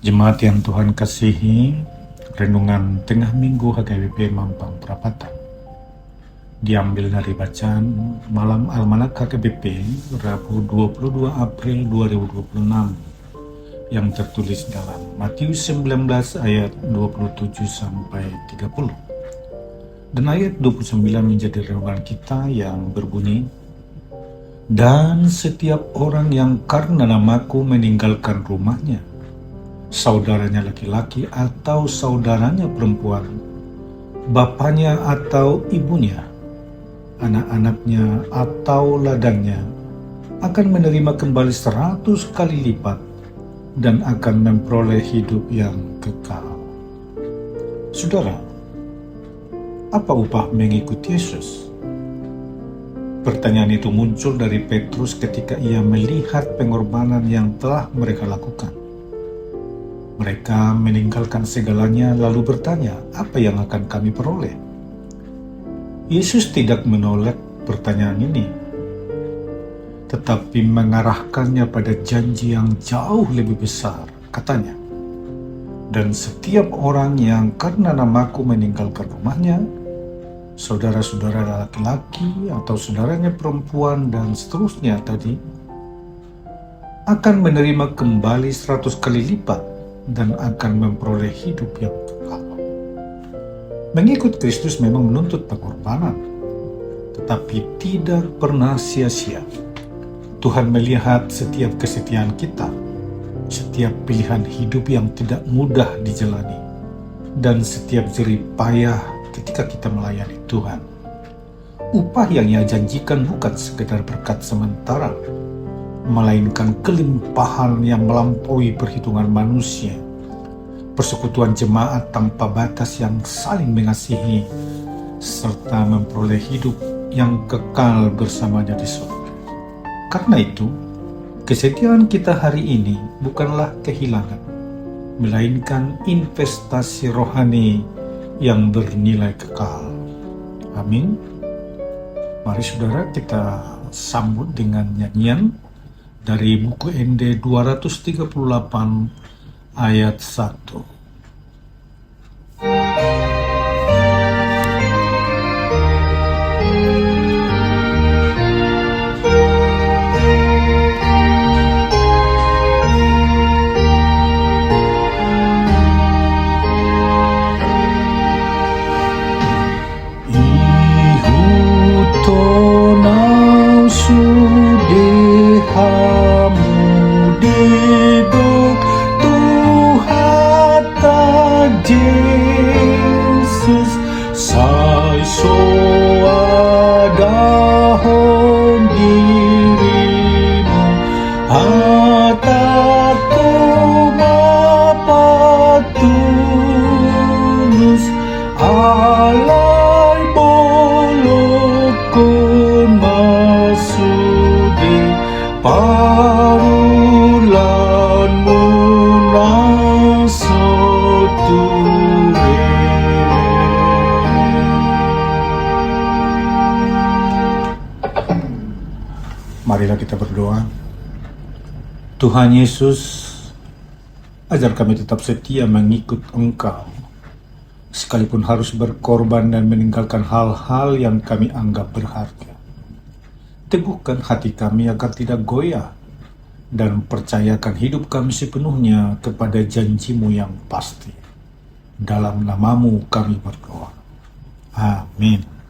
Jemaat yang Tuhan kasihi, renungan tengah minggu HKBP Mampang Perapatan diambil dari bacaan Malam Almanak HKBP Rabu 22 April 2026 yang tertulis dalam Matius 19 ayat 27 sampai 30 dan ayat 29 menjadi renungan kita yang berbunyi, "Dan setiap orang yang karena namaku meninggalkan rumahnya, saudaranya laki-laki atau saudaranya perempuan, bapaknya atau ibunya, anak-anaknya atau ladangnya, akan menerima kembali 100 kali lipat dan akan memperoleh hidup yang kekal." Saudara, apa upah mengikuti Yesus? Pertanyaan itu muncul dari Petrus ketika ia melihat pengorbanan yang telah mereka lakukan. Mereka meninggalkan segalanya lalu bertanya, apa yang akan kami peroleh? Yesus tidak menolak pertanyaan ini, tetapi mengarahkannya pada janji yang jauh lebih besar. Katanya, "Dan setiap orang yang karena namaku meninggalkan rumahnya, saudara-saudara laki-laki atau saudaranya perempuan dan seterusnya tadi, akan menerima kembali 100 kali lipat dan akan memperoleh hidup yang kekal." Mengikut Kristus memang menuntut pengorbanan, tetapi tidak pernah sia-sia. Tuhan melihat setiap kesetiaan kita, setiap pilihan hidup yang tidak mudah dijalani, dan setiap jerih payah ketika kita melayani Tuhan. Upah yang Ia janjikan bukan sekedar berkat sementara, melainkan kelimpahan yang melampaui perhitungan manusia, persekutuan jemaat tanpa batas yang saling mengasihi, serta memperoleh hidup yang kekal bersamanya di surga. Karena itu, kesetiaan kita hari ini bukanlah kehilangan, melainkan investasi rohani yang bernilai kekal. Amin. Mari saudara kita sambut dengan nyanyian dari buku ND 238 ayat 1. Jesus, sai soadahon dirimu, hataku mapatulus, alai bolokon masude, parulan munasoture. Marilah kita berdoa. Tuhan Yesus, ajar kami tetap setia mengikut Engkau, sekalipun harus berkorban dan meninggalkan hal-hal yang kami anggap berharga. Teguhkan hati kami agar tidak goyah, dan percayakan hidup kami sepenuhnya kepada janji-Mu yang pasti. Dalam nama-Mu kami berdoa. Amin.